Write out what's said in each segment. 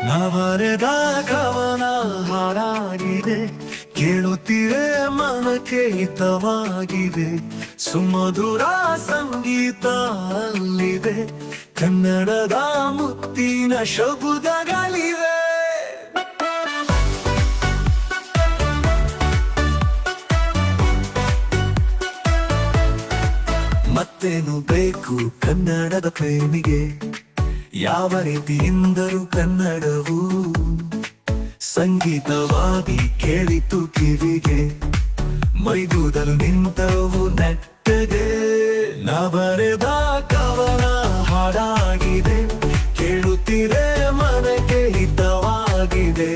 ನವರೆದ ಕವನ ಹಾಡಾಗಿದೆ, ಕೇಳುತ್ತೀರೆ ಮನಕ್ಕೆ ಹಿತವಾಗಿದೆ. ಸುಮಧುರ ಸಂಗೀತ ಅಲ್ಲಿದೆ, ಕನ್ನಡದ ಮುತ್ತಿನ ಶಬ್ದಗಳಿವೆ. ಮತ್ತೇನು ಬೇಕು ಕನ್ನಡದ ಪ್ರೇಮಿಗೆ, ಯಾವ ರೀತಿಯಿಂದಲೂ ಕನ್ನಡವು ಸಂಗೀತವಾಗಿ ಕೇಳಿತು ಕಿವಿಗೆ. ಮೈಗೂದಲು ನಿಂತವು ನೆಟ್ಟಗೆ, ನಾ ಬರೆದ ಕವನ ಹಾಡಾಗಿದೆ, ಕೇಳುತ್ತೀರೆ ಮನಕ್ಕೆ ಹಿತವಾಗಿದೆ.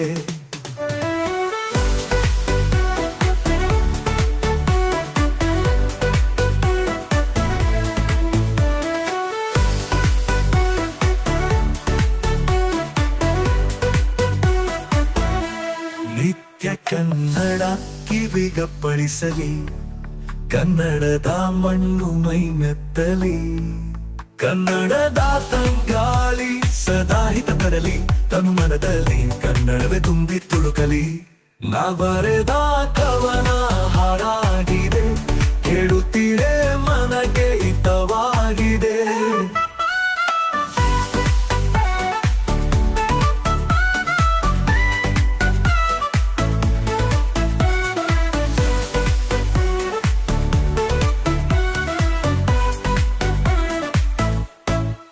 ನಿತ್ಯ ಕನ್ನಡ ಕಿವಿಗಪ್ಪಳಿಸಲಿ, ಕನ್ನಡದ ಮಣ್ಣು ಮೈ ಮೆತ್ತಲಿ. ಕನ್ನಡದ ತಂಗಾಳಿ ಸದಾ ಹಿತ ತರಲಿ, ತನುಮನದಲ್ಲಿ ಕನ್ನಡವೇ ತುಂಬಿ ತುಳುಕಲಿ. ನಾ ಬರೆದ ಕವನ ಹಾಡಾಗಿದೆ, ಕೇಳುತ್ತೀರೆ ಮನಕ್ಕೆ ಹಿತವಾಗಿದೆ.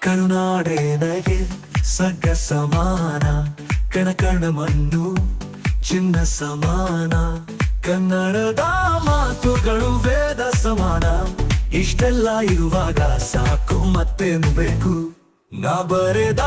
ಕರುನಾಡೆ ನಗೆ ಸಗ್ಗ ಸಮಾನ, ಕಣ ಮಣ್ಣು ಚಿನ್ನ ಸಮಾನ. ಕನ್ನಡದ ಮಾತುಗಳು ವೇದ ಸಮಾನ, ಇಷ್ಟೆಲ್ಲ ಇರುವಾಗ ಸಾಕು ಮತ್ತೇನು ಬೇಕು. ನಾ ಬರೆದ